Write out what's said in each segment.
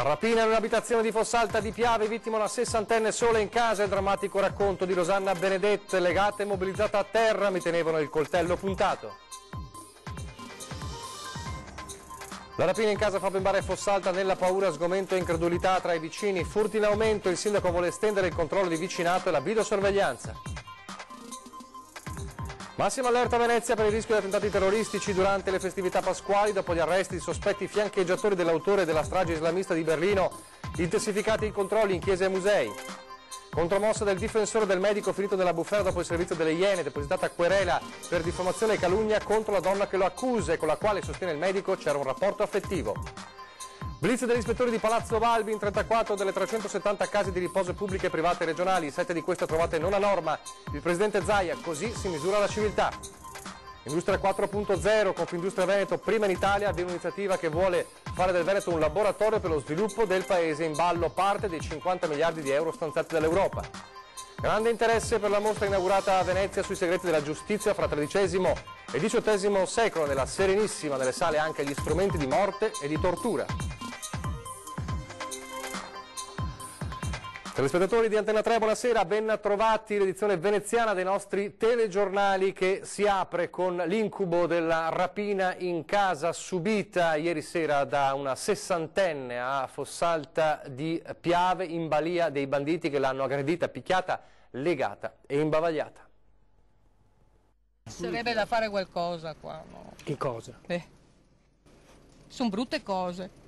Rapina in un'abitazione di Fossalta di Piave, vittima una sessantenne sola in casa, il drammatico racconto di Rosanna Benedette, legata e mobilizzata a terra, mi tenevano il coltello puntato. La rapina in casa Fabio Imbara e Fossalta, nella paura, sgomento e incredulità tra i vicini, furti in aumento, il sindaco vuole estendere il controllo di vicinato e la videosorveglianza. Massima allerta a Venezia per il rischio di attentati terroristici durante le festività pasquali, dopo gli arresti di sospetti fiancheggiatori dell'autore della strage islamista di Berlino, intensificati i controlli in chiese e musei. Contromossa del difensore del medico finito nella bufera dopo il servizio delle Iene, depositata querela per diffamazione e calunnia contro la donna che lo accusa e con la quale, sostiene il medico, c'era un rapporto affettivo. Blitz degli ispettori di Palazzo Balbi in 34 delle 370 case di riposo pubbliche, private e regionali, 7 di queste trovate non a norma. Il presidente Zaia, così si misura la civiltà. Industria 4.0, Confindustria Veneto, prima in Italia, avvia un'iniziativa che vuole fare del Veneto un laboratorio per lo sviluppo del paese, in ballo parte dei 50 miliardi di euro stanziati dall'Europa. Grande interesse per la mostra inaugurata a Venezia sui segreti della giustizia fra XIII e XVIII secolo, nella Serenissima, nelle sale anche gli strumenti di morte e di tortura. Telespettatori di Antena 3, buonasera, ben trovati, l'edizione veneziana dei nostri telegiornali che si apre con l'incubo della rapina in casa subita ieri sera da una sessantenne a Fossalta di Piave, in balia dei banditi che l'hanno aggredita, picchiata, legata e imbavagliata. Sarebbe da fare qualcosa qua, no? Che cosa? Sono brutte cose.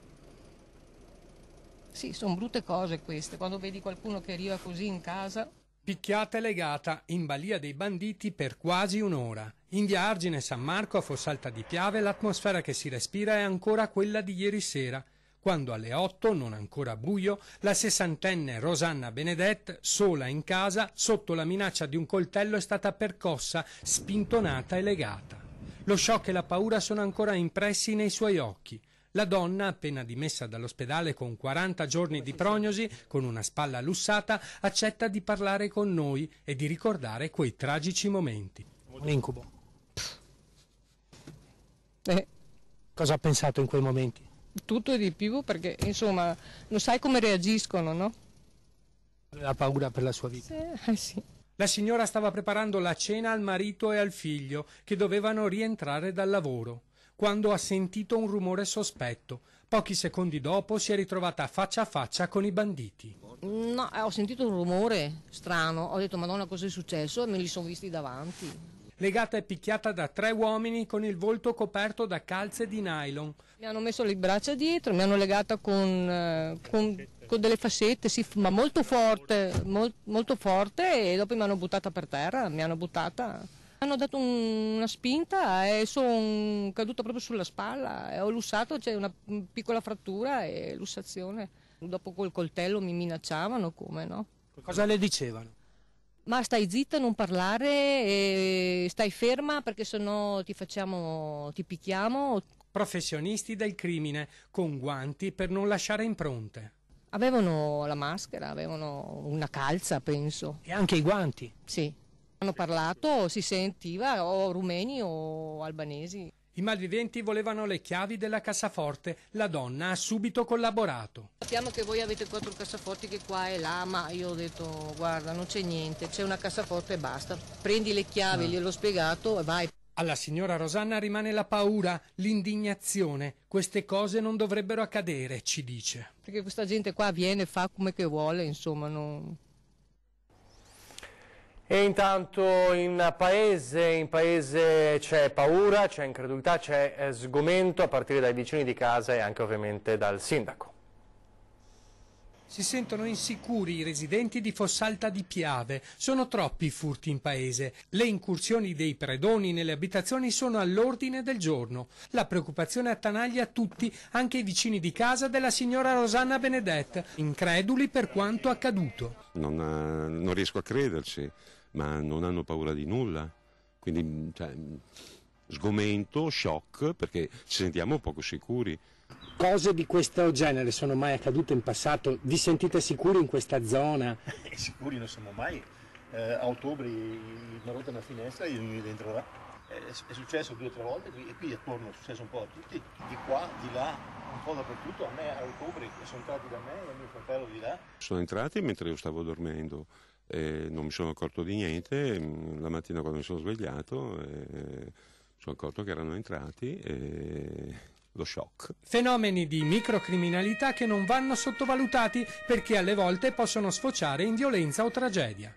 Sì, sono brutte cose queste, quando vedi qualcuno che arriva così in casa. Picchiata e legata in balia dei banditi per quasi un'ora. In via Argine San Marco a Fossalta di Piave l'atmosfera che si respira è ancora quella di ieri sera, quando alle 8, non ancora buio, la sessantenne Rosanna Benedette, sola in casa, sotto la minaccia di un coltello è stata percossa, spintonata e legata. Lo shock e la paura sono ancora impressi nei suoi occhi. La donna, appena dimessa dall'ospedale con 40 giorni di prognosi, con una spalla lussata, accetta di parlare con noi e di ricordare quei tragici momenti. Un incubo. Cosa ha pensato in quei momenti? Tutto e di più, perché insomma non sai come reagiscono, no? Aveva paura per la sua vita. Sì. La signora stava preparando la cena al marito e al figlio, che dovevano rientrare dal lavoro, quando ha sentito un rumore sospetto. Pochi secondi dopo si è ritrovata faccia a faccia con i banditi. No, ho sentito un rumore strano, ho detto Madonna cosa è successo e me li sono visti davanti. Legata e picchiata da 3 uomini con il volto coperto da calze di nylon. Mi hanno messo le braccia dietro, mi hanno legata con delle fascette, sì, ma molto forte, molto forte, e dopo mi hanno buttata per terra, hanno dato una spinta e sono caduta proprio sulla spalla e ho lussato, c'è una piccola frattura e lussazione. Dopo col coltello mi minacciavano, come no? Cosa le dicevano? Ma stai zitta, non parlare, e stai ferma perché sennò ti picchiamo. Professionisti del crimine, con guanti per non lasciare impronte. Avevano la maschera, avevano una calza, penso. E anche i guanti? Sì. Hanno parlato, si sentiva, o rumeni o albanesi. I malviventi volevano le chiavi della cassaforte. La donna ha subito collaborato. Sappiamo che voi avete 4 cassaforti che qua e là, ma io ho detto guarda non c'è niente, c'è una cassaforte e basta. Prendi le chiavi, gliel'ho spiegato e vai. Alla signora Rosanna rimane la paura, l'indignazione. Queste cose non dovrebbero accadere, ci dice. Perché questa gente qua viene e fa come che vuole, insomma, non... E intanto in paese c'è paura, c'è incredulità, c'è sgomento a partire dai vicini di casa e anche ovviamente dal sindaco. Si sentono insicuri i residenti di Fossalta di Piave. Sono troppi i furti in paese. Le incursioni dei predoni nelle abitazioni sono all'ordine del giorno. La preoccupazione attanaglia tutti, anche i vicini di casa della signora Rosanna Benedette, increduli per quanto accaduto. Non riesco a crederci, ma non hanno paura di nulla. Quindi sgomento, shock, perché ci sentiamo poco sicuri. Cose di questo genere sono mai accadute in passato? Vi sentite sicuri in questa zona? Sicuri non siamo mai. A ottobre mi ha rotto una finestra e io mi dentro là. È successo 2 o 3 volte qui, e qui attorno è successo un po' a tutti, di qua, di là, un po' dappertutto. A me a ottobre sono entrati da me e a mio fratello di là. Sono entrati mentre io stavo dormendo, non mi sono accorto di niente. La mattina quando mi sono svegliato mi sono accorto che erano entrati. Lo shock. Fenomeni di microcriminalità che non vanno sottovalutati perché alle volte possono sfociare in violenza o tragedia.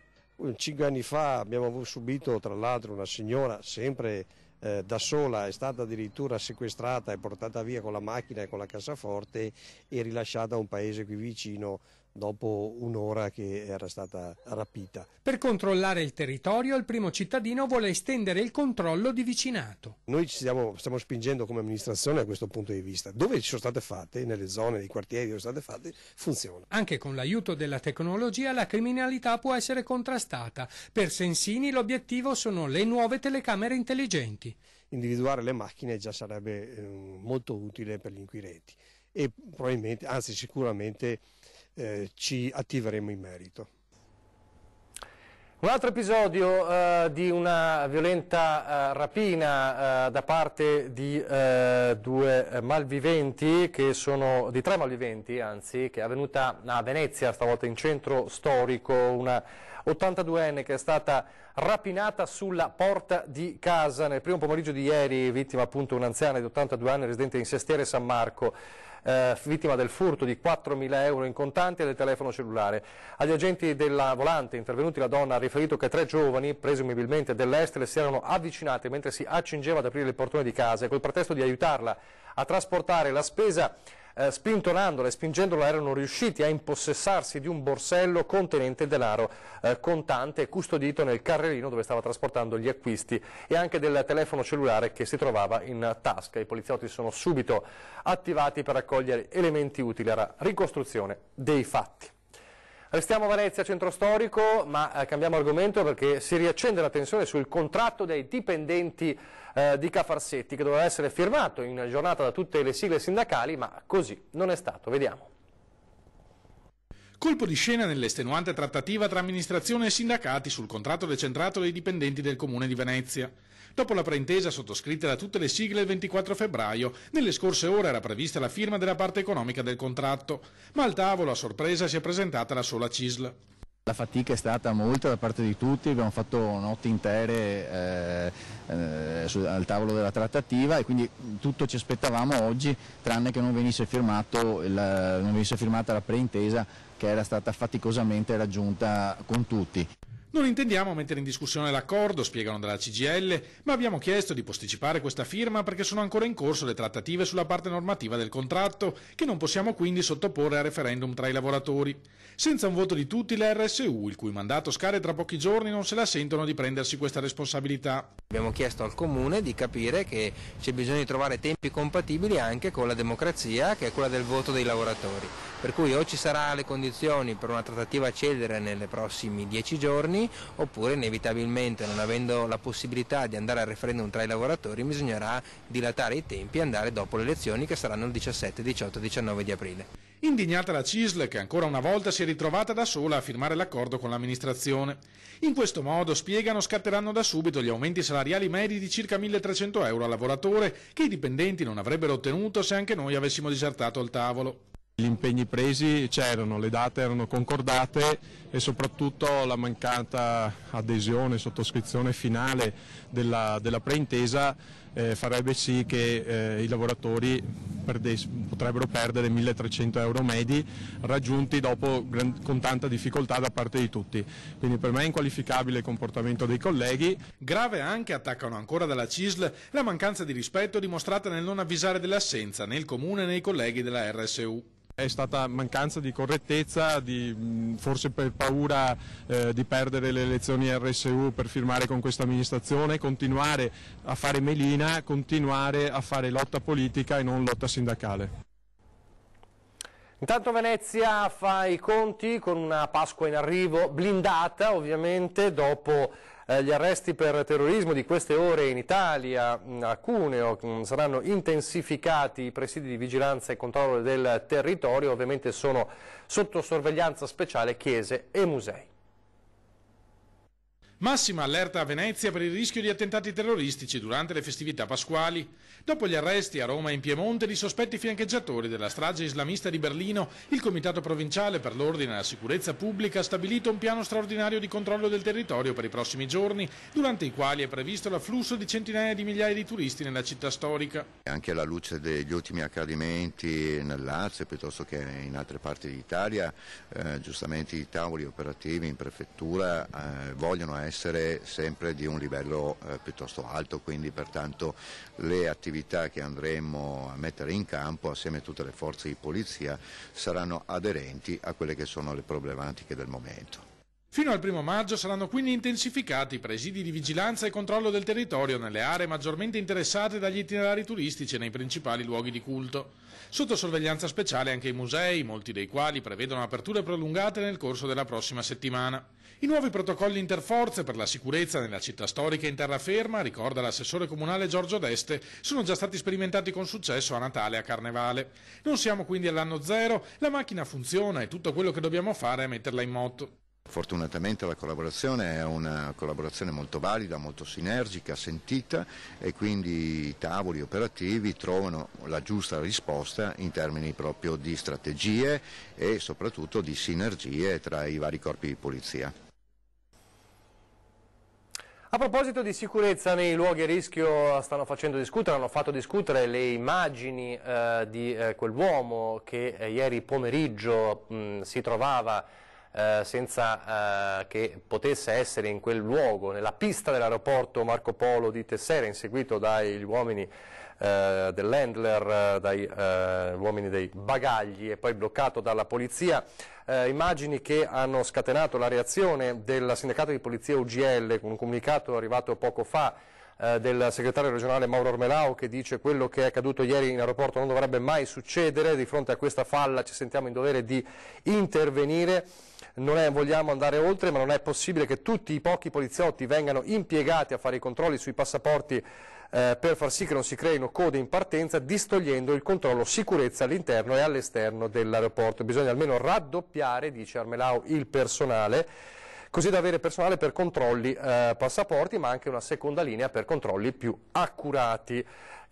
5 anni fa abbiamo subito tra l'altro una signora sempre da sola, è stata addirittura sequestrata e portata via con la macchina e con la cassaforte e rilasciata a un paese qui vicino dopo un'ora che era stata rapita. Per controllare il territorio, il primo cittadino vuole estendere il controllo di vicinato. Noi stiamo spingendo come amministrazione a questo punto di vista. Dove ci sono state fatte, nelle zone, nei quartieri dove sono state fatte, funziona. Anche con l'aiuto della tecnologia la criminalità può essere contrastata. Per Sensini l'obiettivo sono le nuove telecamere intelligenti. Individuare le macchine già sarebbe molto utile per gli inquirenti e probabilmente, anzi sicuramente, ci attiveremo in merito. Un altro episodio di una violenta rapina da parte di 2 malviventi, di 3 malviventi anzi, che è avvenuta a Venezia, stavolta in centro storico. Una 82enne che è stata rapinata sulla porta di casa nel primo pomeriggio di ieri, vittima appunto un'anziana di 82 anni residente in Sestiere San Marco. Vittima del furto di 4.000 euro in contanti e del telefono cellulare. Agli agenti della volante intervenuti la donna ha riferito che 3 giovani, presumibilmente dell'est, le si erano avvicinate mentre si accingeva ad aprire il portone di casa e col pretesto di aiutarla a trasportare la spesa, spintonandola e spingendola, erano riusciti a impossessarsi di un borsello contenente denaro contante custodito nel carrellino dove stava trasportando gli acquisti e anche del telefono cellulare che si trovava in tasca. I poliziotti sono subito attivati per raccogliere elementi utili alla ricostruzione dei fatti. Restiamo a Venezia, centro storico, ma cambiamo argomento perché si riaccende la tensione sul contratto dei dipendenti di Ca' Farsetti, che doveva essere firmato in giornata da tutte le sigle sindacali, ma così non è stato. Vediamo. Colpo di scena nell'estenuante trattativa tra amministrazione e sindacati sul contratto decentrato dei dipendenti del Comune di Venezia. Dopo la preintesa sottoscritta da tutte le sigle il 24 febbraio, nelle scorse ore era prevista la firma della parte economica del contratto, ma al tavolo a sorpresa si è presentata la sola CISL. La fatica è stata molta da parte di tutti, abbiamo fatto notti intere al tavolo della trattativa e quindi tutto ci aspettavamo oggi, tranne che non venisse firmata la preintesa che era stata faticosamente raggiunta con tutti. Non intendiamo mettere in discussione l'accordo, spiegano dalla CGIL, ma abbiamo chiesto di posticipare questa firma perché sono ancora in corso le trattative sulla parte normativa del contratto, che non possiamo quindi sottoporre a referendum tra i lavoratori. Senza un voto di tutti, le RSU, il cui mandato scade tra pochi giorni, non se la sentono di prendersi questa responsabilità. Abbiamo chiesto al Comune di capire che c'è bisogno di trovare tempi compatibili anche con la democrazia, che è quella del voto dei lavoratori. Per cui o ci saranno le condizioni per una trattativa celere nei prossimi 10 giorni, oppure inevitabilmente, non avendo la possibilità di andare al referendum tra i lavoratori, bisognerà dilatare i tempi e andare dopo le elezioni che saranno il 17, 18 e 19 di aprile. Indignata la CISL, che ancora una volta si è ritrovata da sola a firmare l'accordo con l'amministrazione. In questo modo, spiegano, scatteranno da subito gli aumenti salariali medi di circa 1.300 euro al lavoratore che i dipendenti non avrebbero ottenuto se anche noi avessimo disertato il tavolo. Gli impegni presi c'erano, le date erano concordate e soprattutto la mancata adesione, sottoscrizione finale della preintesa farebbe sì che i lavoratori potrebbero perdere 1.300 euro medi raggiunti dopo con tanta difficoltà da parte di tutti. Quindi per me è inqualificabile il comportamento dei colleghi. Grave anche, attaccano ancora dalla CISL, la mancanza di rispetto dimostrata nel non avvisare dell'assenza né il Comune né i colleghi della RSU. È stata mancanza di correttezza, forse per paura di perdere le elezioni RSU per firmare con questa amministrazione, continuare a fare melina, continuare a fare lotta politica e non lotta sindacale. Intanto Venezia fa i conti con una Pasqua in arrivo blindata, ovviamente, dopo gli arresti per terrorismo di queste ore in Italia. A Cuneo saranno intensificati i presidi di vigilanza e controllo del territorio, ovviamente sono sotto sorveglianza speciale chiese e musei. Massima allerta a Venezia per il rischio di attentati terroristici durante le festività pasquali. Dopo gli arresti a Roma e in Piemonte di sospetti fiancheggiatori della strage islamista di Berlino, il Comitato Provinciale per l'Ordine e la Sicurezza Pubblica ha stabilito un piano straordinario di controllo del territorio per i prossimi giorni, durante i quali è previsto l'afflusso di centinaia di migliaia di turisti nella città storica. Anche alla luce degli ultimi accadimenti nel Lazio piuttosto che in altre parti d'Italia, giustamente i tavoli operativi in prefettura vogliono essere sempre di un livello piuttosto alto, quindi pertanto le attività che andremo a mettere in campo assieme a tutte le forze di polizia saranno aderenti a quelle che sono le problematiche del momento. Fino al 1° maggio saranno quindi intensificati i presidi di vigilanza e controllo del territorio nelle aree maggiormente interessate dagli itinerari turistici e nei principali luoghi di culto. Sotto sorveglianza speciale anche i musei, molti dei quali prevedono aperture prolungate nel corso della prossima settimana. I nuovi protocolli interforze per la sicurezza nella città storica in terraferma, ricorda l'assessore comunale Giorgio Deste, sono già stati sperimentati con successo a Natale e a Carnevale. Non siamo quindi all'anno zero, la macchina funziona e tutto quello che dobbiamo fare è metterla in moto. Fortunatamente la collaborazione è una collaborazione molto valida, molto sinergica, sentita, e quindi i tavoli operativi trovano la giusta risposta in termini proprio di strategie e soprattutto di sinergie tra i vari corpi di polizia. A proposito di sicurezza nei luoghi a rischio, hanno fatto discutere le immagini di quell'uomo che ieri pomeriggio si trovava senza che potesse essere in quel luogo, nella pista dell'aeroporto Marco Polo di Tessera, inseguito dagli uomini dell'handler, dagli uomini dei bagagli e poi bloccato dalla polizia. Immagini che hanno scatenato la reazione del sindacato di polizia UGL con un comunicato arrivato poco fa del segretario regionale Mauro Ormelau, che dice: quello che è accaduto ieri in aeroporto non dovrebbe mai succedere, di fronte a questa falla ci sentiamo in dovere di intervenire. Vogliamo andare oltre, ma non è possibile che tutti i pochi poliziotti vengano impiegati a fare i controlli sui passaporti per far sì che non si creino code in partenza, distogliendo il controllo sicurezza all'interno e all'esterno dell'aeroporto. Bisogna almeno raddoppiare, dice Ormelau, il personale, così da avere personale per controlli passaporti, ma anche una seconda linea per controlli più accurati.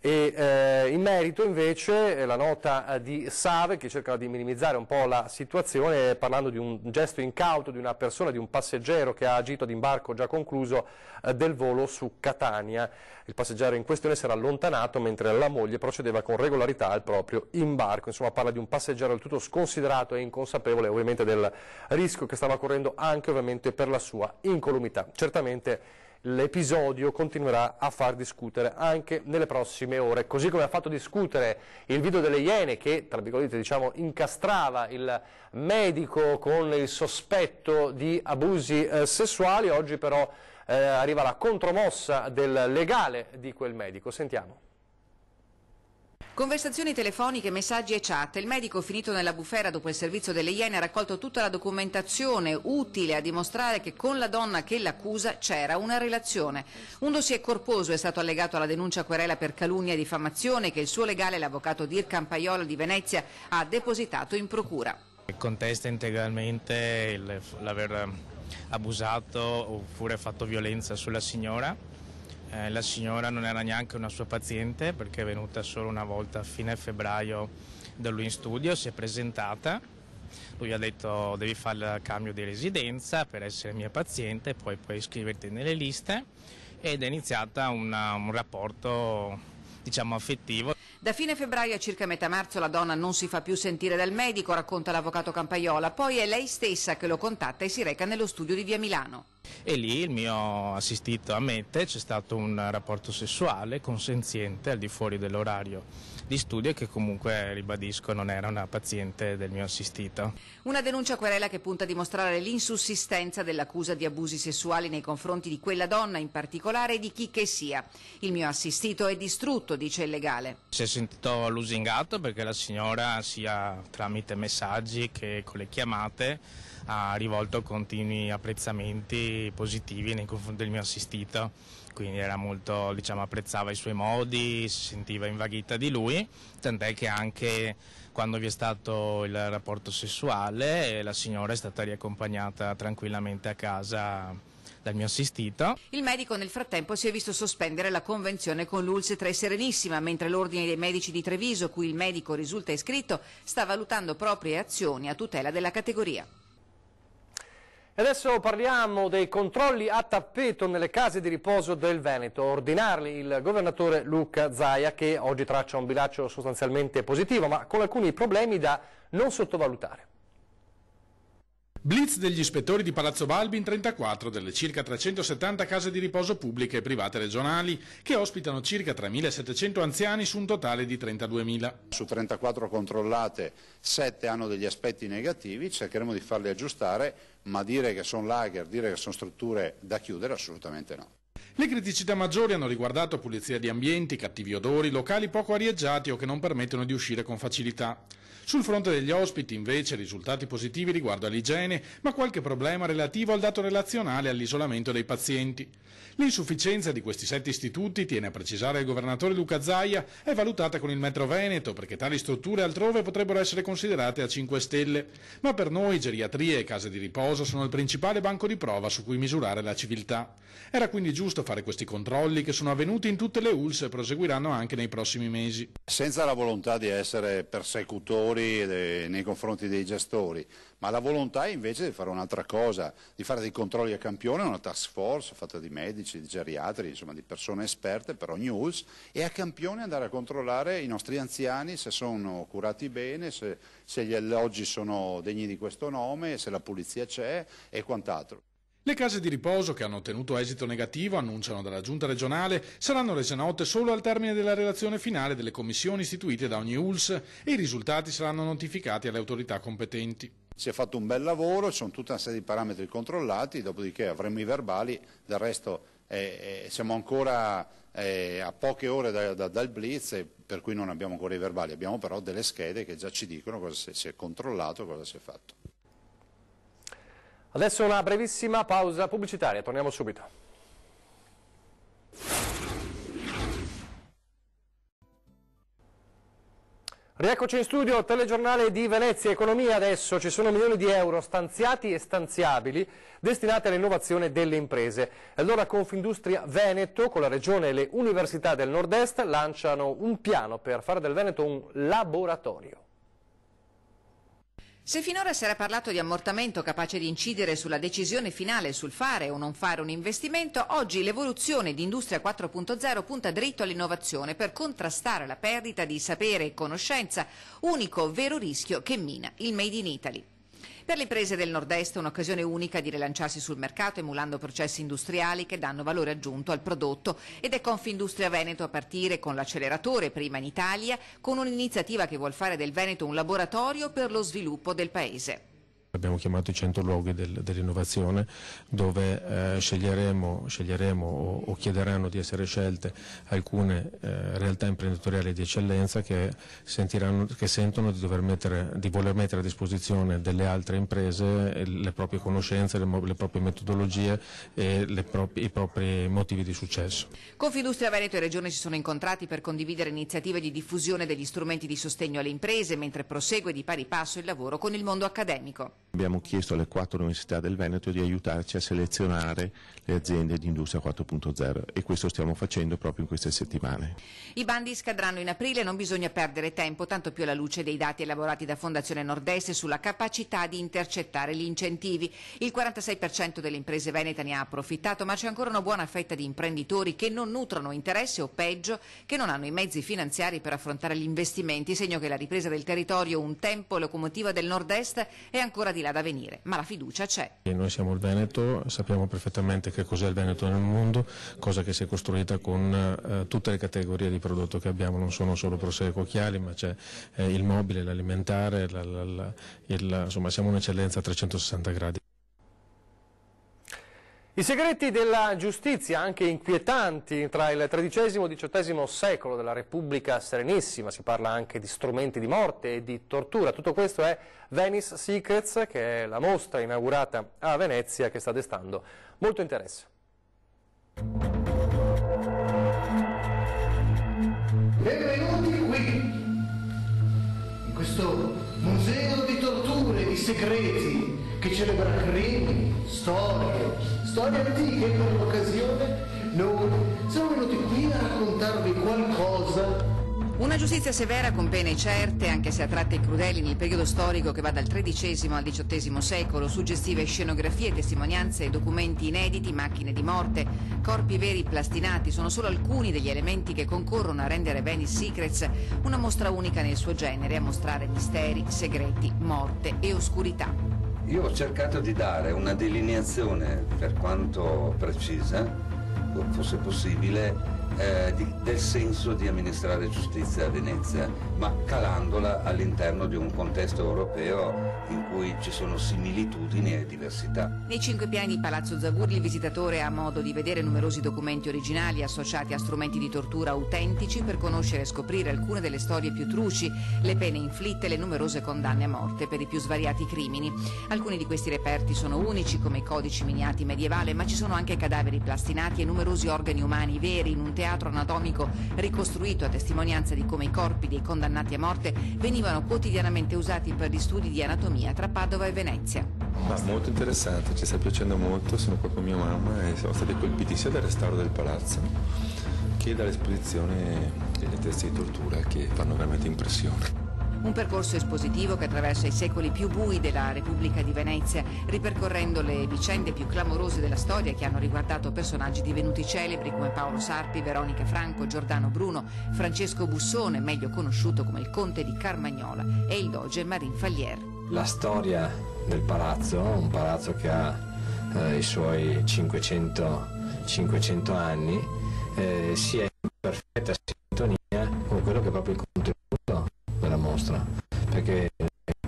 E in merito invece la nota di Save, che cerca di minimizzare un po' la situazione parlando di un gesto incauto di una persona, di un passeggero che ha agito ad imbarco già concluso del volo su Catania. Il passeggero in questione si era allontanato mentre la moglie procedeva con regolarità al proprio imbarco. Insomma, parla di un passeggero del tutto sconsiderato e inconsapevole ovviamente del rischio che stava correndo anche ovviamente per la sua incolumità. Certamente l'episodio continuerà a far discutere anche nelle prossime ore, così come ha fatto discutere il video delle Iene che, tra virgolette, diciamo, incastrava il medico con il sospetto di abusi sessuali. Oggi però arriva la contromossa del legale di quel medico. Sentiamo. Conversazioni telefoniche, messaggi e chat. Il medico, finito nella bufera dopo il servizio delle Iene, ha raccolto tutta la documentazione utile a dimostrare che con la donna che l'accusa c'era una relazione. Un dossier corposo è stato allegato alla denuncia querela per calunnia e diffamazione che il suo legale, l'avvocato Dir Campaiolo di Venezia, ha depositato in procura. Contesta integralmente l'aver abusato oppure fatto violenza sulla signora. La signora non era neanche una sua paziente perché è venuta solo una volta a fine febbraio da lui in studio, si è presentata, lui ha detto devi fare il cambio di residenza per essere mia paziente, poi puoi iscriverti nelle liste, ed è iniziata un rapporto, diciamo, affettivo. Da fine febbraio a circa metà marzo la donna non si fa più sentire dal medico, racconta l'avvocato Campaiola, poi è lei stessa che lo contatta e si reca nello studio di via Milano. E lì il mio assistito ammette c'è stato un rapporto sessuale consenziente al di fuori dell'orario di studio, che comunque, ribadisco, non era una paziente del mio assistito. Una denuncia querela che punta a dimostrare l'insussistenza dell'accusa di abusi sessuali nei confronti di quella donna in particolare e di chi che sia. Il mio assistito è distrutto, dice il legale. Si è sentito lusingato perché la signora, sia tramite messaggi che con le chiamate, ha rivolto continui apprezzamenti positivi nei confronti del mio assistito, quindi era molto, diciamo, apprezzava i suoi modi, si sentiva invaghita di lui, tant'è che anche quando vi è stato il rapporto sessuale la signora è stata riaccompagnata tranquillamente a casa dal mio assistito. Il medico nel frattempo si è visto sospendere la convenzione con l'ULSS 3 Serenissima, mentre l'Ordine dei Medici di Treviso, cui il medico risulta iscritto, sta valutando proprie azioni a tutela della categoria. E adesso parliamo dei controlli a tappeto nelle case di riposo del Veneto. Ordinarli il governatore Luca Zaia, che oggi traccia un bilancio sostanzialmente positivo, ma con alcuni problemi da non sottovalutare. Blitz degli ispettori di Palazzo Balbi in 34 delle circa 370 case di riposo pubbliche e private regionali, che ospitano circa 3.700 anziani su un totale di 32.000. Su 34 controllate, 7 hanno degli aspetti negativi, cercheremo di farli aggiustare, ma dire che sono lager, dire che sono strutture da chiudere, assolutamente no. Le criticità maggiori hanno riguardato pulizia di ambienti, cattivi odori, locali poco arieggiati o che non permettono di uscire con facilità. Sul fronte degli ospiti, invece, risultati positivi riguardo all'igiene, ma qualche problema relativo al dato relazionale e all'isolamento dei pazienti. L'insufficienza di questi 7 istituti, tiene a precisare il governatore Luca Zaia, è valutata con il Metro Veneto, perché tali strutture altrove potrebbero essere considerate a 5 stelle. Ma per noi geriatrie e case di riposo sono il principale banco di prova su cui misurare la civiltà. Era quindi giusto fare questi controlli, che sono avvenuti in tutte le ULSS e proseguiranno anche nei prossimi mesi. Senza la volontà di essere persecutori nei confronti dei gestori, ma la volontà invece di fare un'altra cosa, di fare dei controlli a campione, una task force fatta di medici, di geriatri, insomma di persone esperte per ogni ULSS, e a campione andare a controllare i nostri anziani se sono curati bene, se gli alloggi sono degni di questo nome, se la pulizia c'è e quant'altro. Le case di riposo che hanno ottenuto esito negativo, annunciano dalla Giunta regionale, saranno rese note solo al termine della relazione finale delle commissioni istituite da ogni ULSS e i risultati saranno notificati alle autorità competenti. Si è fatto un bel lavoro, ci sono tutta una serie di parametri controllati, dopodiché avremo i verbali, del resto siamo ancora a poche ore dal blitz, per cui non abbiamo ancora i verbali, abbiamo però delle schede che già ci dicono cosa si è controllato, cosa si è fatto. Adesso una brevissima pausa pubblicitaria, torniamo subito. Rieccoci in studio, telegiornale di Venezia Economia. Adesso ci sono milioni di euro stanziati e stanziabili destinati all'innovazione delle imprese. Allora Confindustria Veneto con la Regione e le università del Nord-Est lanciano un piano per fare del Veneto un laboratorio. Se finora si era parlato di ammortamento capace di incidere sulla decisione finale sul fare o non fare un investimento, oggi l'evoluzione di Industria 4.0 punta dritto all'innovazione per contrastare la perdita di sapere e conoscenza, unico vero rischio che mina il Made in Italy. Per le imprese del Nord-Est è un'occasione unica di rilanciarsi sul mercato emulando processi industriali che danno valore aggiunto al prodotto, ed è Confindustria Veneto a partire con l'acceleratore prima in Italia, con un'iniziativa che vuol fare del Veneto un laboratorio per lo sviluppo del paese. Abbiamo chiamato i 100 luoghi dell'innovazione, dove sceglieremo o chiederanno di essere scelte alcune realtà imprenditoriali di eccellenza che sentono di voler mettere a disposizione delle altre imprese le proprie conoscenze, le proprie metodologie e i propri motivi di successo. Confindustria Veneto e Regione si sono incontrati per condividere iniziative di diffusione degli strumenti di sostegno alle imprese, mentre prosegue di pari passo il lavoro con il mondo accademico. Abbiamo chiesto alle 4 università del Veneto di aiutarci a selezionare le aziende di Industria 4.0 e questo stiamo facendo proprio in queste settimane. I bandi scadranno in aprile, non bisogna perdere tempo, tanto più alla luce dei dati elaborati da Fondazione Nord-Est sulla capacità di intercettare gli incentivi. Il 46% delle imprese venete ne ha approfittato, ma c'è ancora una buona fetta di imprenditori che non nutrono interesse o peggio, che non hanno i mezzi finanziari per affrontare gli investimenti, segno che la ripresa del territorio, un tempo locomotiva del Nord-Est, è ancora di là da venire, ma la fiducia c'è. E noi siamo il Veneto, sappiamo perfettamente che cos'è il Veneto nel mondo, cosa che si è costruita con tutte le categorie di prodotto che abbiamo, non sono solo prosecco occhiali, ma c'è il mobile, l'alimentare, insomma siamo un'eccellenza a 360 gradi. I segreti della giustizia, anche inquietanti, tra il XIII e il XVIII secolo della Repubblica Serenissima, si parla anche di strumenti di morte e di tortura. Tutto questo è Venice Secrets, che è la mostra inaugurata a Venezia che sta destando molto interesse. Benvenuti qui, in questo museo di torture e di segreti che celebra crimini, storie antiche. Per l'occasione noi siamo venuti qui a raccontarvi qualcosa. Una giustizia severa con pene certe, anche se a tratti crudeli, nel periodo storico che va dal XIII al XVIII secolo, suggestive scenografie, testimonianze, documenti inediti, macchine di morte, corpi veri plastinati, sono solo alcuni degli elementi che concorrono a rendere Venice Secrets una mostra unica nel suo genere, a mostrare misteri, segreti, morte e oscurità. Io ho cercato di dare una delineazione, per quanto precisa, fosse possibile, del senso di amministrare giustizia a Venezia, ma calandola all'interno di un contesto europeo in cui ci sono similitudini e diversità. Nei 5 piani di Palazzo Zagurli il visitatore ha modo di vedere numerosi documenti originali associati a strumenti di tortura autentici per conoscere e scoprire alcune delle storie più truci, le pene inflitte e le numerose condanne a morte per i più svariati crimini. Alcuni di questi reperti sono unici, come i codici miniati medievali, ma ci sono anche cadaveri plastinati e numerosi organi umani veri in un teatro anatomico ricostruito a testimonianza di come i corpi dei condannati a morte venivano quotidianamente usati per gli studi di anatomia tra Padova e Venezia. Molto interessante, ci sta piacendo molto, sono qua con mia mamma e siamo stati colpiti sia dal restauro del palazzo che dall'esposizione degli attrezzi di tortura che fanno veramente impressione. Un percorso espositivo che attraversa i secoli più bui della Repubblica di Venezia, ripercorrendo le vicende più clamorose della storia che hanno riguardato personaggi divenuti celebri come Paolo Sarpi, Veronica Franco, Giordano Bruno, Francesco Bussone, meglio conosciuto come il Conte di Carmagnola, e il Doge Marin Fallier. La storia del palazzo, un palazzo che ha i suoi 500 anni, sia in perfetta sintonia con quello che è proprio il contenuto della mostra, perché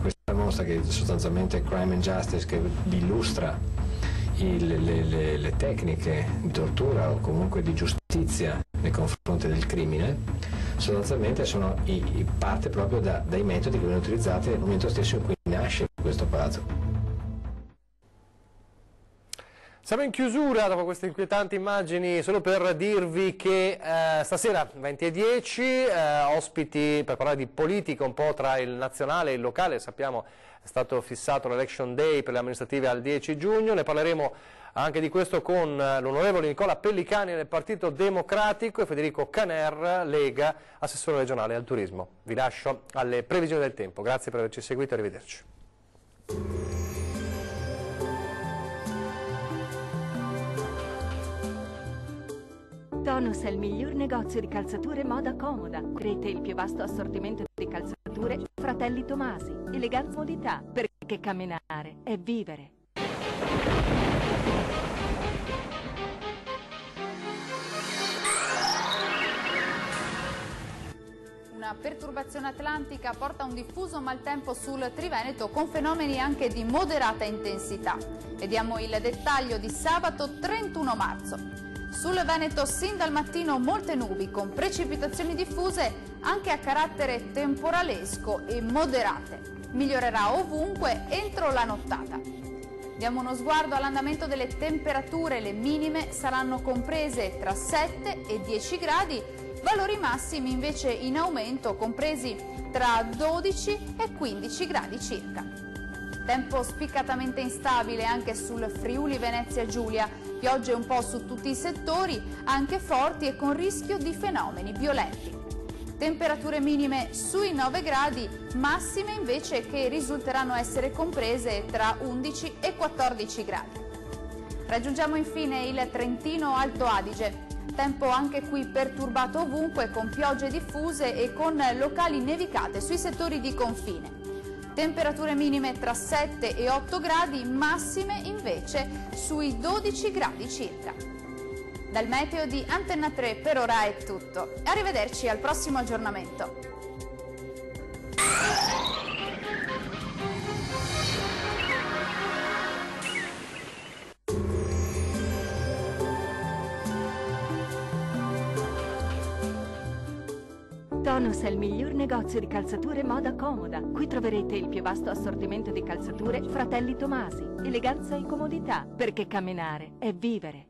questa mostra, che sostanzialmente è Crime and Justice, che illustra le tecniche di tortura o comunque di giustizia nei confronti del crimine, sostanzialmente parte proprio dai metodi che vengono utilizzati nel momento stesso in cui nasce questo palazzo. Siamo in chiusura dopo queste inquietanti immagini, solo per dirvi che stasera 20:10 ospiti per parlare di politica un po' tra il nazionale e il locale. Sappiamo è stato fissato l'Election Day per le amministrative al 10 giugno, ne parleremo anche di questo con l'onorevole Nicola Pellicani del Partito Democratico e Federico Caner, Lega, assessore regionale al turismo. Vi lascio alle previsioni del tempo, grazie per averci seguito, arrivederci. Tonus è il miglior negozio di calzature moda comoda. Avrete il più vasto assortimento di calzature Fratelli Tomasi. Eleganza e comodità, perché camminare è vivere. Una perturbazione atlantica porta un diffuso maltempo sul Triveneto con fenomeni anche di moderata intensità. Vediamo il dettaglio di sabato 31 marzo. Sul Veneto sin dal mattino molte nubi con precipitazioni diffuse anche a carattere temporalesco e moderate. Migliorerà ovunque entro la nottata. Diamo uno sguardo all'andamento delle temperature, le minime saranno comprese tra 7 e 10 gradi, valori massimi invece in aumento compresi tra 12 e 15 gradi circa. Tempo spiccatamente instabile anche sul Friuli Venezia Giulia, piogge un po' su tutti i settori, anche forti e con rischio di fenomeni violenti. Temperature minime sui 9 gradi, massime invece che risulteranno essere comprese tra 11 e 14 gradi. Raggiungiamo infine il Trentino Alto Adige. Tempo anche qui perturbato ovunque con piogge diffuse e con locali nevicate sui settori di confine. Temperature minime tra 7 e 8 gradi, massime invece sui 12 gradi circa. Dal meteo di Antenna 3 per ora è tutto. Arrivederci al prossimo aggiornamento. Tonus è il miglior negozio di calzature moda comoda. Qui troverete il più vasto assortimento di calzature Fratelli Tomasi. Eleganza e comodità, perché camminare è vivere.